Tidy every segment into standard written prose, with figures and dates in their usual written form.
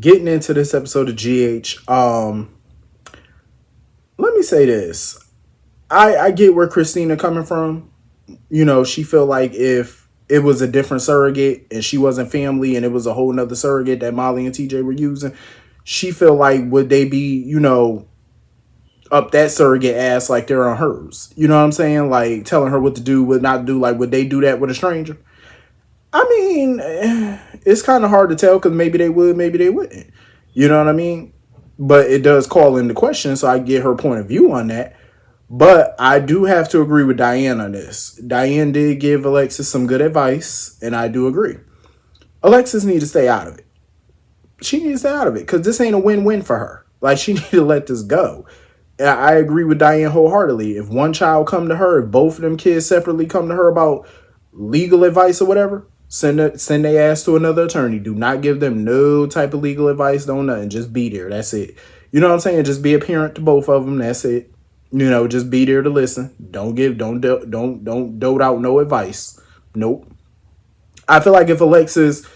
getting into this episode of GH, let me say this. I get where Christina coming from. She feel like if it was a different surrogate and she wasn't family and it was a whole nother surrogate that Molly and TJ were using, she feel like would they be, up that surrogate ass like they're on hers. You know what I'm saying? Like telling her what to do, what not do. Like would they do that with a stranger? I mean, it's kind of hard to tell because maybe they would, maybe they wouldn't. You know what I mean? But it does call into question, so I get her point of view on that. But I do have to agree with Diane on this. Diane did give Alexis some good advice, and I do agree. Alexis needs to stay out of it. She needs to stay out of it because this ain't a win-win for her. Like, she need to let this go. I agree with Diane wholeheartedly. If one child come to her, if both of them kids separately come to her about legal advice or whatever, send their ass to another attorney. Do not give them no type of legal advice. Don't nothing. Just be there. That's it. You know what I'm saying? Just be a parent to both of them. That's it. Just be there to listen. Don't dote out no advice. Nope. I feel like if Alexis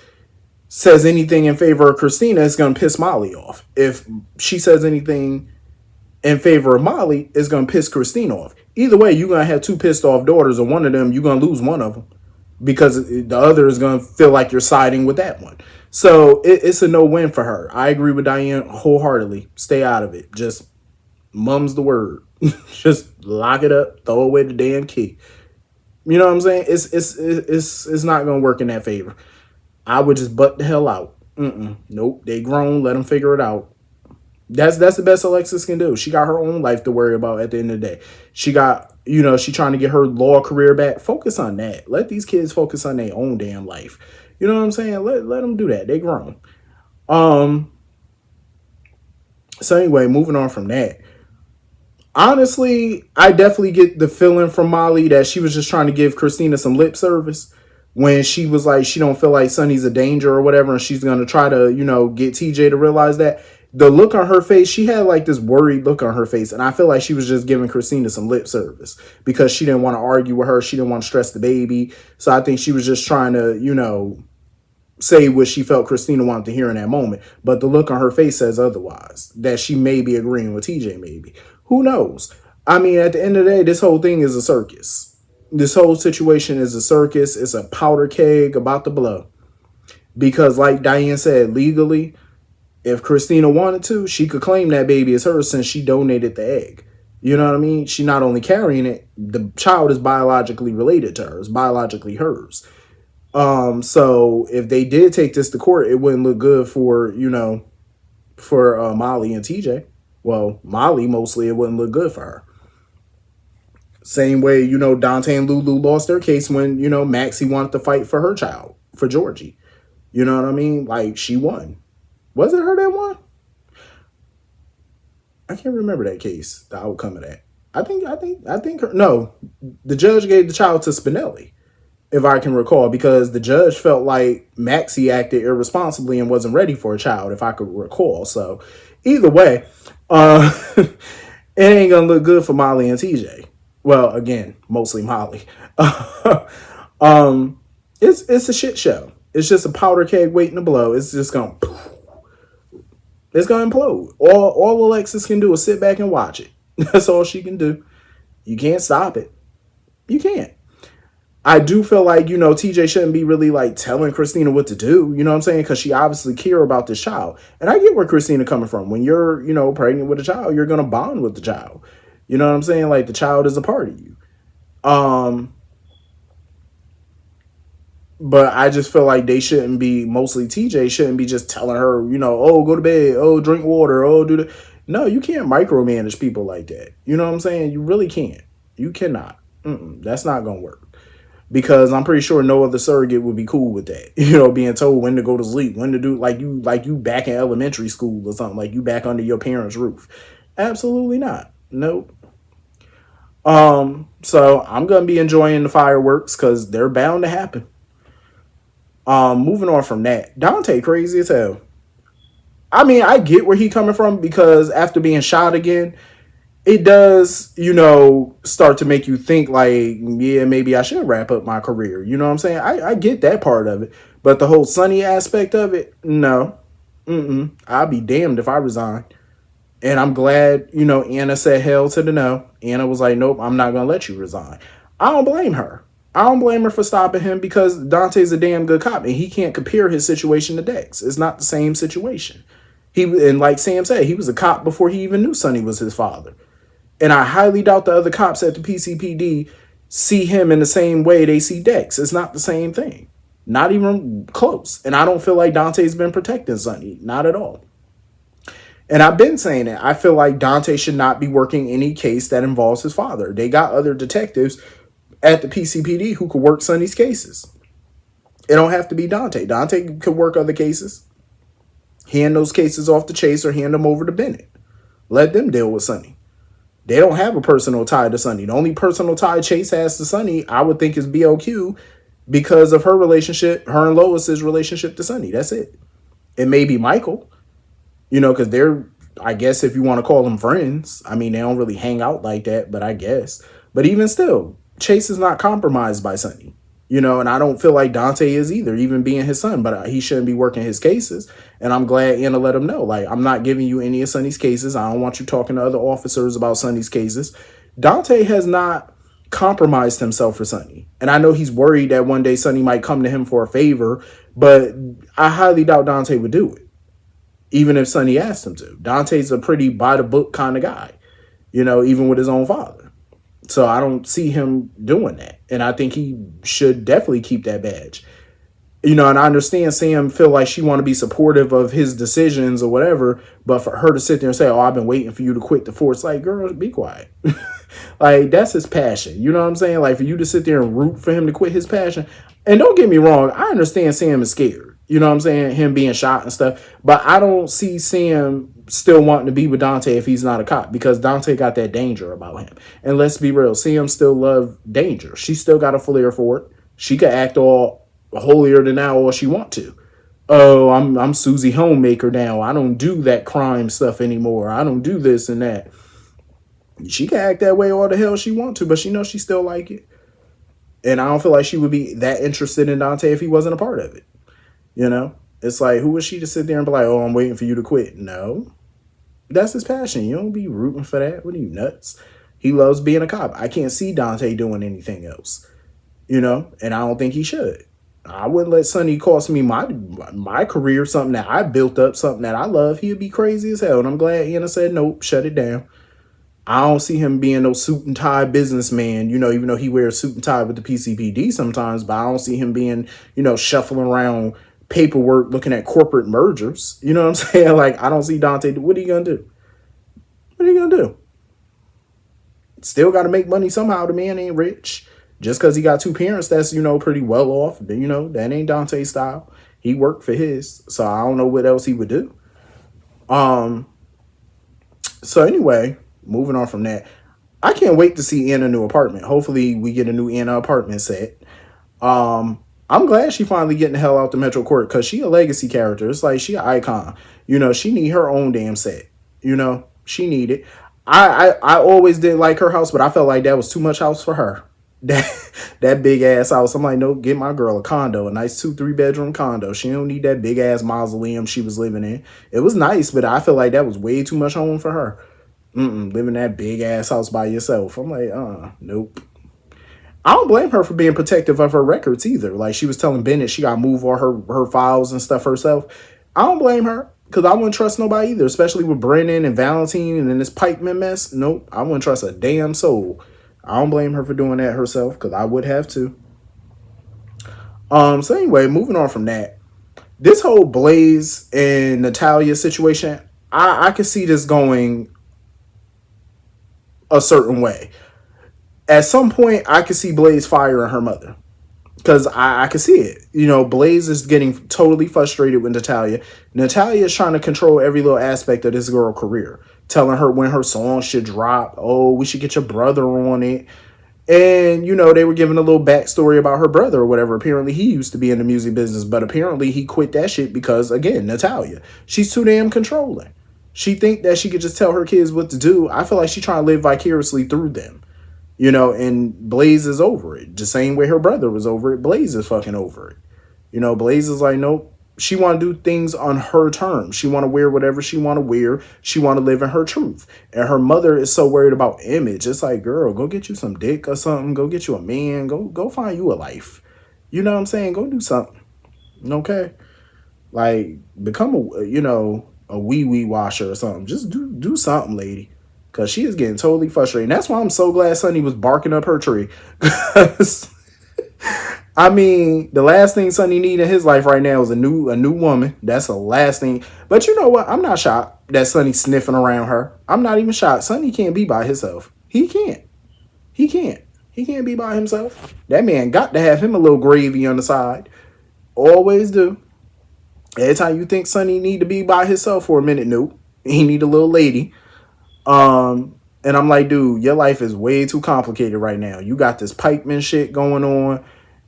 says anything in favor of Christina, it's gonna piss Molly off. If she says anything in favor of Molly, it's gonna piss Christina off. Either way, you're gonna have two pissed off daughters, and one of them you're gonna lose one of them because the other is gonna feel like you're siding with that one. So it's a no win for her. I agree with Diane wholeheartedly. Stay out of it. Just mum's the word. Just lock it up. Throw away the damn key. You know what I'm saying? It's not gonna work in that favor. I would just butt the hell out. Nope. They grown. Let them figure it out. That's the best Alexis can do. She got her own life to worry about at the end of the day. She got, she trying to get her law career back. Focus on that. Let these kids focus on their own damn life. You know what I'm saying? Let them do that. They grown. So anyway, moving on from that. Honestly, I definitely get the feeling from Molly that she was just trying to give Christina some lip service when she was like, she don't feel like Sonny's a danger or whatever, and she's going to try to, get TJ to realize that. The look on her face, she had like this worried look on her face, and I feel like she was just giving Christina some lip service because she didn't want to argue with her. She didn't want to stress the baby. So I think she was just trying to, say what she felt Christina wanted to hear in that moment. But the look on her face says otherwise, that she may be agreeing with TJ maybe. Who knows? I mean, at the end of the day, this whole thing is a circus. This whole situation is a circus. It's a powder keg about to blow. Because like Diane said, legally, if Christina wanted to, she could claim that baby as hers since she donated the egg. You know what I mean? She's not only carrying it, the child is biologically related to her. It's biologically hers. So if they did take this to court, it wouldn't look good for, for Molly and TJ. Well, Molly, mostly, it wouldn't look good for her. Same way, Dante and Lulu lost their case when, Maxie wanted to fight for her child, for Georgie. You know what I mean? Like, she won. Was it her that won? I can't remember that case, the outcome of that. I think her, no, the judge gave the child to Spinelli, if I can recall, because the judge felt like Maxie acted irresponsibly and wasn't ready for a child, if I could recall. So either way, it ain't gonna look good for Molly and TJ. Well, again, mostly Molly. It's a shit show. It's just a powder keg waiting to blow. It's just gonna implode. All Alexis can do is sit back and watch it. That's all she can do. You can't stop it. You can't. I do feel like, TJ shouldn't be really like telling Christina what to do. You know what I'm saying? Because she obviously care about this child. And I get where Christina coming from. When you're, pregnant with a child, you're going to bond with the child. You know what I'm saying? Like the child is a part of you. But I just feel like they shouldn't be, mostly TJ shouldn't be just telling her, oh, go to bed. Oh, drink water. Oh, do the. No, you can't micromanage people like that. You know what I'm saying? You really can't. You cannot. That's not going to work. Because I'm pretty sure no other surrogate would be cool with that. Being told when to go to sleep, when to do, like you back in elementary school or something, like you back under your parents' roof. Absolutely not. Nope. So I'm gonna be enjoying the fireworks because they're bound to happen. Moving on from that, Dante crazy as hell. I mean, I get where he coming from because after being shot again, it does, start to make you think like, yeah, maybe I should wrap up my career. You know what I'm saying? I get that part of it. But the whole Sonny aspect of it, no. I'll be damned if I resign. And I'm glad, Anna said hell to the no. Anna was like, nope, I'm not going to let you resign. I don't blame her. I don't blame her for stopping him because Dante's a damn good cop and he can't compare his situation to Dex. It's not the same situation. And like Sam said, he was a cop before he even knew Sonny was his father. And I highly doubt the other cops at the PCPD see him in the same way they see Dex. It's not the same thing. Not even close. And I don't feel like Dante's been protecting Sonny. Not at all. And I've been saying it. I feel like Dante should not be working any case that involves his father. They got other detectives at the PCPD who could work Sonny's cases. It don't have to be Dante. Dante could work other cases. Hand those cases off to Chase or hand them over to Bennett. Let them deal with Sonny. They don't have a personal tie to Sonny. The only personal tie Chase has to Sonny, I would think, is BOQ because of her relationship, her and Lois's relationship to Sonny. That's it. It may be Michael, because they're, I guess if you want to call them friends. I mean, they don't really hang out like that, but I guess. But even still, Chase is not compromised by Sonny. And I don't feel like Dante is either, even being his son, but he shouldn't be working his cases. And I'm glad Anna let him know, like, I'm not giving you any of Sonny's cases. I don't want you talking to other officers about Sonny's cases. Dante has not compromised himself for Sonny. And I know he's worried that one day Sonny might come to him for a favor, but I highly doubt Dante would do it, even if Sonny asked him to. Dante's a pretty by-the-book kind of guy, even with his own father. So I don't see him doing that. And I think he should definitely keep that badge. And I understand Sam feel like she want to be supportive of his decisions or whatever, but for her to sit there and say, oh, I've been waiting for you to quit the force, like, girl, be quiet. Like, that's his passion. You know what I'm saying? Like, for you to sit there and root for him to quit his passion. And don't get me wrong, I understand Sam is scared. You know what I'm saying? Him being shot and stuff. But I don't see Sam still wanting to be with Dante if he's not a cop, because Dante got that danger about him. And let's be real, Sam still love danger. She still got a flair for it. She could act all holier than thou all she want to. Oh, I'm Susie Homemaker now. I don't do that crime stuff anymore. I don't do this and that. She can act that way all the hell she want to, but she knows she still like it. And I don't feel like she would be that interested in Dante if he wasn't a part of it. It's like, who is she to sit there and be like, oh, I'm waiting for you to quit? No. That's his passion. You don't be rooting for that. What are you, nuts? He loves being a cop. I can't see Dante doing anything else. And I don't think he should. I wouldn't let Sonny cost me my career, something that I built up, something that I love. He'd be crazy as hell. And I'm glad Anna said, nope, shut it down. I don't see him being no suit and tie businessman, even though he wears suit and tie with the PCPD sometimes, but I don't see him being, shuffling around paperwork looking at corporate mergers. You know what I'm saying? Like, I don't see Dante. What are you going to do? What are you going to do? Still got to make money somehow. The man ain't rich. Just because he got two parents that's, pretty well off. That ain't Dante's style. He worked for his. So I don't know what else he would do. So anyway, moving on from that, I can't wait to see Anna's new apartment. Hopefully we get a new Anna apartment set. I'm glad she finally getting the hell out the Metro Court, because she a legacy character. It's like she an icon. She need her own damn set. She need it. I always did like her house, but I felt like that was too much house for her. That big ass house. I'm like, no, get my girl a condo, a nice 2-3 bedroom condo. She don't need that big ass mausoleum she was living in. It was nice, but I feel like that was way too much home for her. Living that big ass house by yourself. I'm like, nope. I don't blame her for being protective of her records either. Like, she was telling Bennett she got to move all her files and stuff herself. I don't blame her, because I wouldn't trust nobody either, especially with Brennan and Valentine and then this Pikeman mess. Nope, I wouldn't trust a damn soul. I don't blame her for doing that herself, because I would have to. So anyway, moving on from that, this whole Blaze and Natalia situation, I could see this going a certain way. At some point, I could see Blaze firing her mother, because I could see it. Blaze is getting totally frustrated with Natalia. Natalia is trying to control every little aspect of this girl's career, telling her when her song should drop. Oh, we should get your brother on it. And, they were giving a little backstory about her brother or whatever. Apparently, he used to be in the music business, but apparently he quit that shit because, again, Natalia. She's too damn controlling. She think that she could just tell her kids what to do. I feel like she's trying to live vicariously through them. And Blaze is over it. The same way her brother was over it, Blaze is fucking over it. Blaze is like, nope, She want to do things on her terms. She want to wear whatever she want to wear. She want to live in her truth. And her mother is so worried about image. It's like, girl, go get you some dick or something. Go get you a man. Go find you a life. You know what I'm saying? Go do something. Okay? Like, become a wee washer or something. Just do something, lady. Cause she is getting totally frustrated. And that's why I'm so glad Sonny was barking up her tree. Cause I mean, the last thing Sonny need in his life right now is a new woman. That's the last thing. But you know what? I'm not shocked that Sonny's sniffing around her. I'm not even shocked. Sonny can't be by himself. He can't. He can't. He can't be by himself. That man got to have him a little gravy on the side. Always do. Every time you think Sonny need to be by himself for a minute, nope. He need a little lady. And I'm like, dude, your life is way too complicated right now. You got this pipeman shit going on.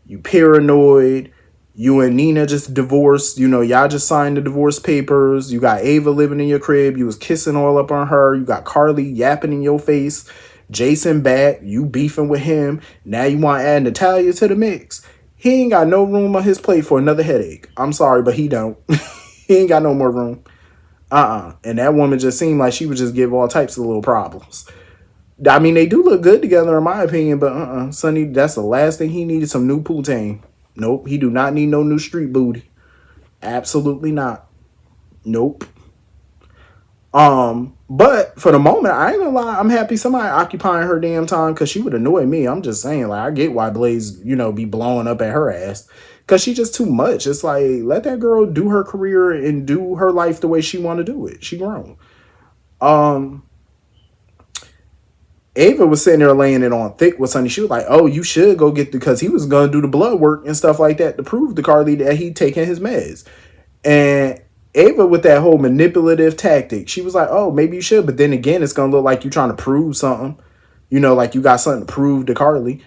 You paranoid. You and Nina just divorced. You know, y'all just signed the divorce papers. You got Ava living in your crib. You was kissing all up on her. You got Carly yapping in your face. Jason back. You beefing with him. Now you want to add Natalia to the mix. He ain't got no room on his plate for another headache. I'm sorry, but he don't. He ain't got no more room. And that woman just seemed like she would just give all types of little problems. I mean, they do look good together in my opinion, but Sonny, that's the last thing he needed, some new poutine. Nope, he do not need no new street booty. Absolutely not. Nope. But for the moment, I ain't gonna lie, I'm happy somebody occupying her damn time because she would annoy me. I'm just saying, like, I get why Blaze, be blowing up at her ass. Cause she's just too much. It's like, let that girl do her career and do her life the way she want to do it. She grown. Ava was sitting there laying it on thick with Sonny. She was like, oh, you should go get because he was going to do the blood work and stuff like that to prove to Carly that he taking his meds. And Ava with that whole manipulative tactic, she was like, oh, maybe you should. But then again, it's going to look like you're trying to prove something. Like you got something to prove to Carly.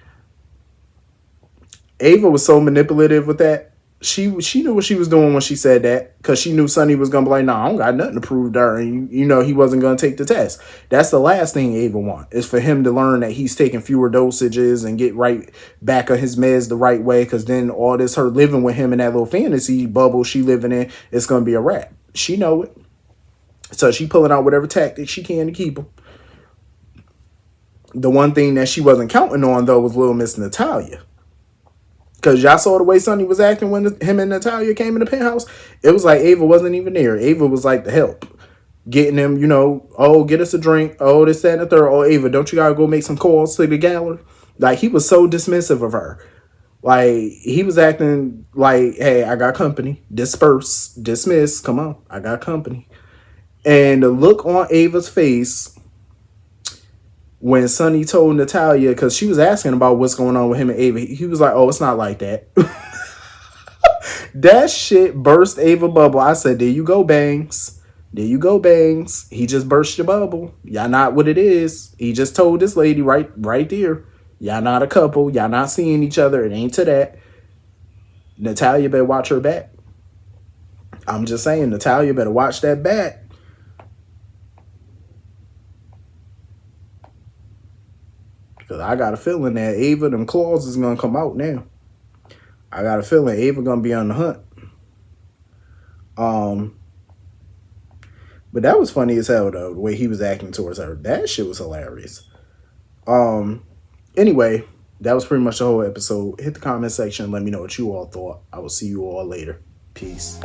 Ava was so manipulative with that. She knew what she was doing when she said that because she knew Sonny was going to be like, nah, I don't got nothing to prove to her. And, he wasn't going to take the test. That's the last thing Ava wants is for him to learn that he's taking fewer dosages and get right back on his meds the right way. Because then all this, her living with him in that little fantasy bubble she living in, it's going to be a wrap. She know it. So she pulling out whatever tactic she can to keep him. The one thing that she wasn't counting on, though, was little Miss Natalia. Because y'all saw the way Sonny was acting when him and Natalia came in the penthouse. It was like Ava wasn't even there. Ava was like the help. Getting him, oh, get us a drink. Oh, this, that, and the third. Oh, Ava, don't you gotta go make some calls to the gallery? Like, he was so dismissive of her. Like, he was acting like, hey, I got company. Disperse. Dismiss. Come on. I got company. And the look on Ava's face when Sonny told Natalia, because she was asking about what's going on with him and Ava, he was like, oh, it's not like that. That shit burst Ava bubble. I said, there you go, Bangs. There you go, Bangs. He just burst your bubble. Y'all not what it is. He just told this lady right there. Y'all not a couple. Y'all not seeing each other. It ain't to that. Natalia better watch her back. I'm just saying, Natalia better watch that back. Because I got a feeling that Ava, them claws is going to come out now. I got a feeling Ava going to be on the hunt. But that was funny as hell, though, the way he was acting towards her. That shit was hilarious. Anyway, that was pretty much the whole episode. Hit the comment section and let me know what you all thought. I will see you all later. Peace.